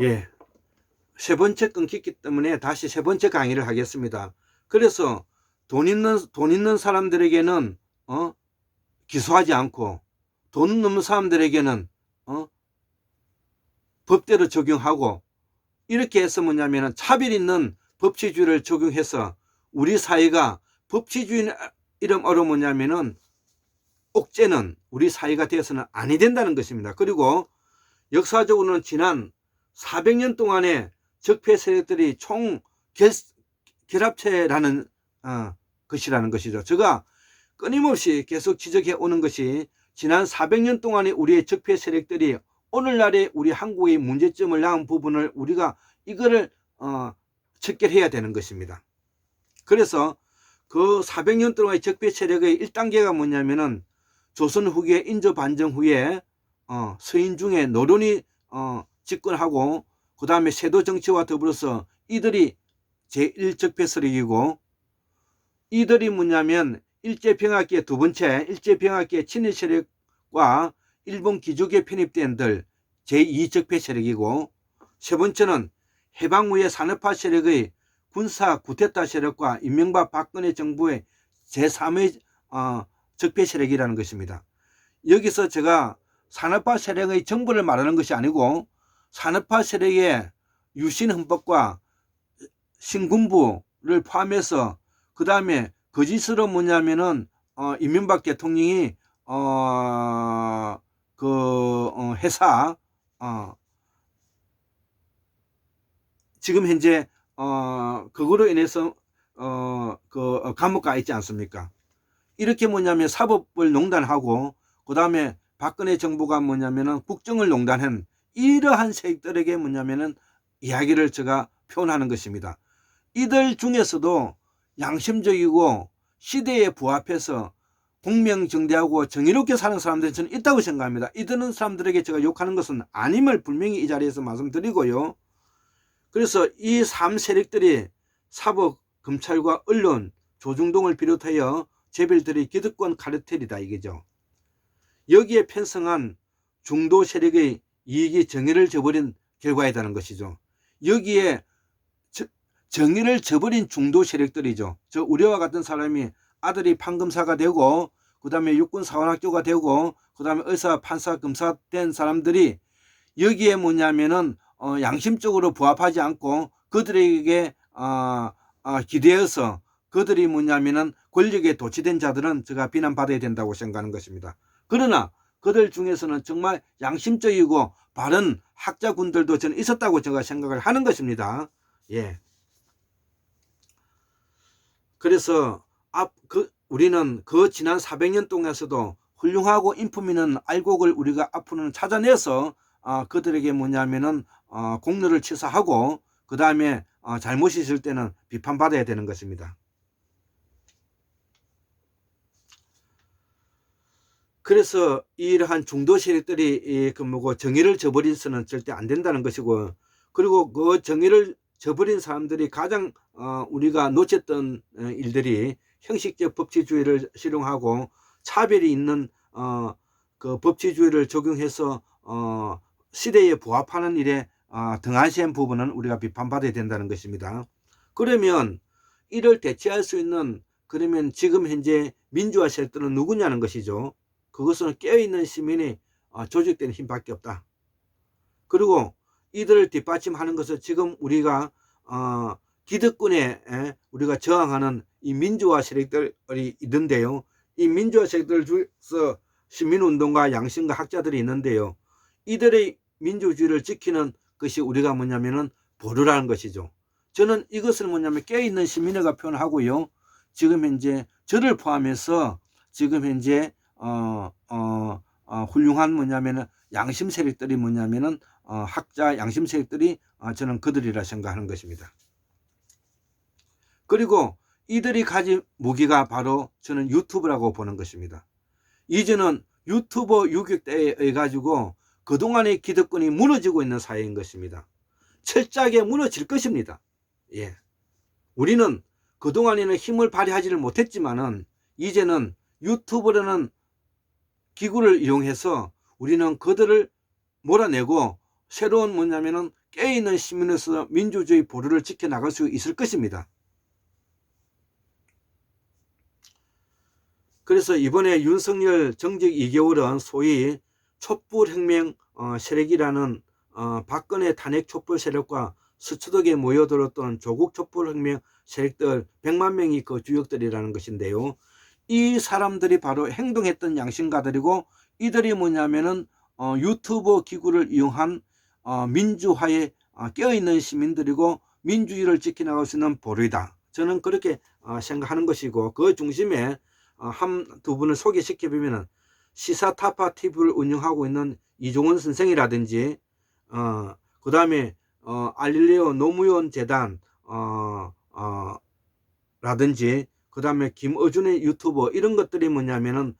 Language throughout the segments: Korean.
예, 세 번째 끊겼기 때문에 다시 세 번째 강의를 하겠습니다. 그래서 돈 있는 사람들에게는 기소하지 않고 돈 없는 사람들에게는 법대로 적용하고, 이렇게 해서 뭐냐면 차별 있는 법치주의를 적용해서 우리 사회가 법치주의 이름으로 뭐냐면은 옥죄는 우리 사회가 되어서는 아니 된다는 것입니다. 그리고 역사적으로는 지난 400년 동안의 적폐 세력들이 총 결합체라는 것이라는 것이죠. 제가 끊임없이 계속 지적해 오는 것이, 지난 400년 동안의 우리의 적폐 세력들이 오늘날의 우리 한국의 문제점을 낳은 부분을 우리가 이거를 척결해야 되는 것입니다. 그래서 그 400년 동안의 적폐 세력의 1단계가 뭐냐면은 조선 후기에 인조 반정 후에 서인 중에 노론이 집권하고, 그 다음에 세도 정치와 더불어서 이들이 제1적폐 세력이고, 이들이 뭐냐면 일제병합기의 두 번째 일제병합기의 친일 세력과 일본 귀족에 편입된 들 제2적폐 세력이고, 세 번째는 해방 후에 산업화 세력의 군사 구테타 세력과 이명박 박근혜 정부의 제3의 적폐 세력이라는 것입니다. 여기서 제가 산업화 세력의 정부를 말하는 것이 아니고 산업화 세력의 유신헌법과 신군부를 포함해서, 그 다음에 거짓으로 뭐냐면은 이명박 대통령이 회사 지금 현재 그거로 인해서 감옥 가 있지 않습니까? 이렇게 뭐냐면 사법을 농단하고, 그 다음에 박근혜 정부가 뭐냐면은 국정을 농단한 이러한 세력들에게 뭐냐면은 이야기를 제가 표현하는 것입니다. 이들 중에서도 양심적이고 시대에 부합해서 공명정대하고 정의롭게 사는 사람들이 저는 있다고 생각합니다. 이들은 사람들에게 제가 욕하는 것은 아님을 분명히 이 자리에서 말씀드리고요. 그래서 이 3세력들이 사법, 검찰과 언론, 조중동을 비롯하여 재벌들의 기득권 카르텔이다 이거죠. 여기에 편성한 중도 세력의 이익이 정의를 저버린 결과이라는 것이죠. 여기에 정의를 저버린 중도 세력들이죠. 우리와 같은 사람이 아들이 판검사가 되고, 그 다음에 육군사관학교가 되고, 그 다음에 의사, 판사, 검사 된 사람들이 여기에 뭐냐면은 양심적으로 부합하지 않고 그들에게 기대어서 그들이 뭐냐면은 권력에 도취된 자들은 제가 비난받아야 된다고 생각하는 것입니다. 그러나 그들 중에서는 정말 양심적이고 바른 학자군들도 저는 있었다고 제가 생각을 하는 것입니다. 예. 그래서 우리는 그 지난 400년 동안에서도 훌륭하고 인품 있는 알곡을 우리가 앞으로는 찾아내서 그들에게 뭐냐면은 공로를 치사하고, 그 다음에 잘못이 있을 때는 비판받아야 되는 것입니다. 그래서 이러한 중도 세력들이 정의를 저버려서는 절대 안 된다는 것이고, 그리고 그 정의를 저버린 사람들이 가장 우리가 놓쳤던 일들이 형식적 법치주의를 실용하고 차별이 있는 그 법치주의를 적용해서 시대에 부합하는 일에 등한시한 부분은 우리가 비판받아야 된다는 것입니다. 그러면 이를 대체할 수 있는, 그러면 지금 현재 민주화 세력들은 누구냐는 것이죠. 그것은 깨어있는 시민이 조직되는 힘밖에 없다. 그리고 이들을 뒷받침하는 것은 지금 우리가 기득권에 우리가 저항하는 이 민주화 세력들이 있는데요. 이 민주화 세력들 중에서 시민운동가, 양심가, 학자들이 있는데요. 이들의 민주주의를 지키는 것이 우리가 뭐냐면은 보루라는 것이죠. 저는 이것을 뭐냐면 깨어있는 시민회가 표현하고요. 지금 현재 저를 포함해서 지금 현재 훌륭한 뭐냐면은 양심 세력들이 뭐냐면은 학자 양심 세력들이 저는 그들이라 생각하는 것입니다. 그리고 이들이 가진 무기가 바로 저는 유튜브라고 보는 것입니다. 이제는 유튜버 유격대에 의해 가지고 그동안의 기득권이 무너지고 있는 사회인 것입니다. 철저하게 무너질 것입니다. 예. 우리는 그동안에는 힘을 발휘하지를 못했지만은 이제는 유튜브라는 기구를 이용해서 우리는 그들을 몰아내고 새로운 뭐냐면은 깨어있는 시민으로서 민주주의 보루를 지켜나갈 수 있을 것입니다. 그래서 이번에 윤석열 정직 2개월은 소위 촛불혁명 세력이라는 박근혜 탄핵 촛불 세력과 서초동에 모여들었던 조국 촛불혁명 세력들 100만 명이 그 주역들이라는 것인데요. 이 사람들이 바로 행동했던 양심가들이고, 이들이 뭐냐면은 유튜버 기구를 이용한 민주화에 깨어있는 시민들이고 민주주의를 지켜나갈 수 있는 보루이다. 저는 그렇게 생각하는 것이고, 그 중심에 두 분을 소개시켜 보면은 시사타파 TV를 운영하고 있는 이종원 선생이라든지 그 다음에 알릴레오 노무현 재단 라든지 그 다음에 김어준의 유튜버, 이런 것들이 뭐냐면은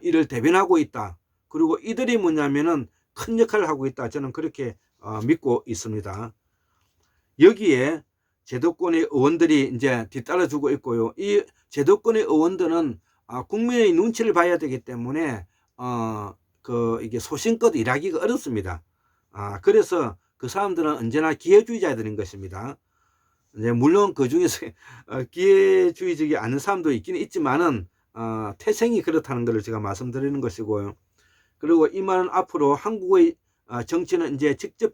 이를 대변하고 있다. 그리고 이들이 뭐냐면은 큰 역할을 하고 있다. 저는 그렇게 믿고 있습니다. 여기에 제도권의 의원들이 이제 뒤따라주고 있고요. 이 제도권의 의원들은 국민의 눈치를 봐야 되기 때문에 이게 소신껏 일하기가 어렵습니다. 그래서 그 사람들은 언제나 기회주의자들인 것입니다. 이제 물론 그 중에서 기회주의적이 않은 사람도 있긴 있지만은 태생이 그렇다는 것을 제가 말씀드리는 것이고요. 그리고 이 말은 앞으로 한국의 정치는 이제 직접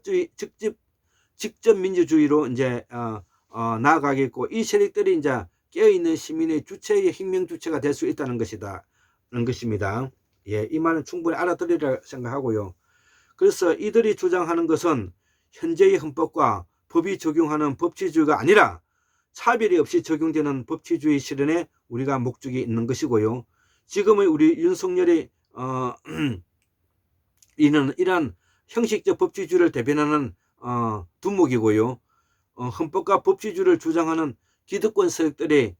민주주의로 이제 나아가겠고, 이 세력들이 이제 깨어있는 시민의 주체의 혁명 주체가 될 수 있다는 것입니다. 예, 이 말은 충분히 알아들으리라 생각하고요. 그래서 이들이 주장하는 것은 현재의 헌법과 법이 적용하는 법치주의가 아니라 차별이 없이 적용되는 법치주의 실현에 우리가 목적이 있는 것이고요. 지금의 우리 윤석열이 이러한 형식적 법치주의를 대변하는 두목이고요. 헌법과 법치주의를 주장하는 기득권 세력들이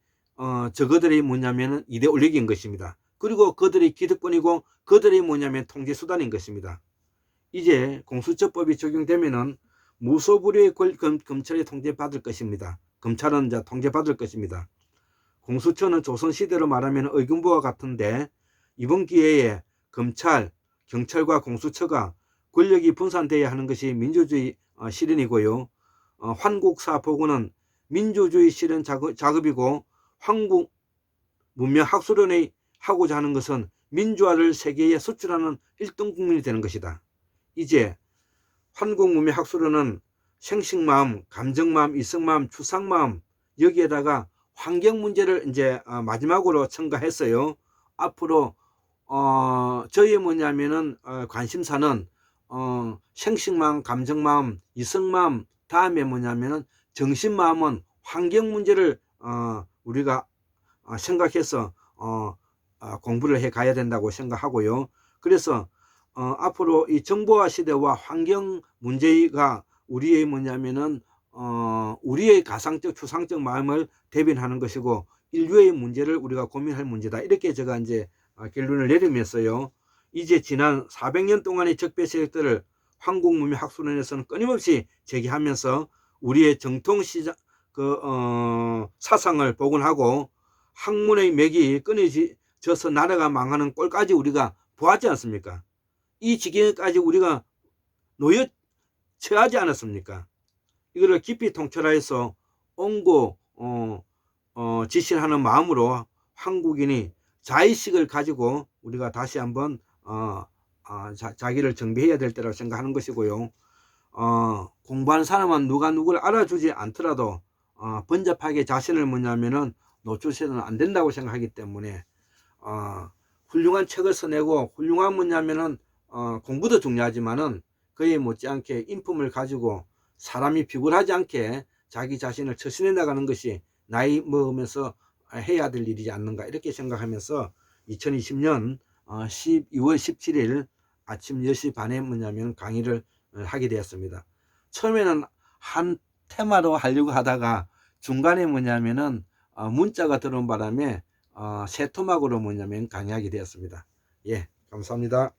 저거들이 뭐냐면 이데올로기인 것입니다. 그리고 그들이 기득권이고 그들이 뭐냐면 통제수단인 것입니다. 이제 공수처법이 적용되면은 무소불위의 검찰이 통제받을 것입니다. 검찰은 이제 통제받을 것입니다. 공수처는 조선시대로 말하면 의금부와 같은데, 이번 기회에 검찰, 경찰과 공수처가 권력이 분산되어야 하는 것이 민주주의 실현이고요. 환국사 보고는 민주주의 실현 작업이고, 한국 문명 학술원이 하고자 하는 것은 민주화를 세계에 수출하는 1등 국민이 되는 것이다. 이제 한국문명 학술원은 생식마음, 감정마음, 이성마음, 추상마음, 여기에다가 환경 문제를 이제 마지막으로 첨가했어요. 앞으로 저희 뭐냐면은 관심사는 생식마음, 감정마음, 이성마음, 다음에 뭐냐면은 정신마음은 환경 문제를 우리가 생각해서 공부를 해 가야 된다고 생각하고요. 그래서 앞으로 이 정보화 시대와 환경 문제가 우리의 뭐냐면은 우리의 가상적 추상적 마음을 대변하는 것이고, 인류의 문제를 우리가 고민할 문제다. 이렇게 제가 이제 결론을 내리면서요. 이제 지난 400년 동안의 적폐 세력들을 한국문명학술원에서는 끊임없이 제기하면서 우리의 정통 사상을 복원하고 학문의 맥이 끊어져서 나라가 망하는 꼴까지 우리가 보았지 않습니까? 이 지경까지 우리가 놓여 처하지 않았습니까? 이거를 깊이 통찰해서 옹고 지시하는 마음으로 한국인이 자의식을 가지고 우리가 다시 한번 자기를 정비해야 될 때라고 생각하는 것이고요. 공부하는 사람은 누가 누구를 알아주지 않더라도 번잡하게 자신을 뭐냐면은 노출해서는 안 된다고 생각하기 때문에 훌륭한 책을 써내고, 훌륭한 뭐냐면은 공부도 중요하지만은 그에 못지않게 인품을 가지고 사람이 비굴하지 않게 자기 자신을 처신해 나가는 것이 나이 먹으면서 해야 될 일이지 않는가, 이렇게 생각하면서 2020년 12월 17일 아침 10시 반에 뭐냐면 강의를 하게 되었습니다. 처음에는 한 테마로 하려고 하다가 중간에 뭐냐면은 문자가 들어온 바람에 새 토막으로 뭐냐면 강의하게 되었습니다. 예, 감사합니다.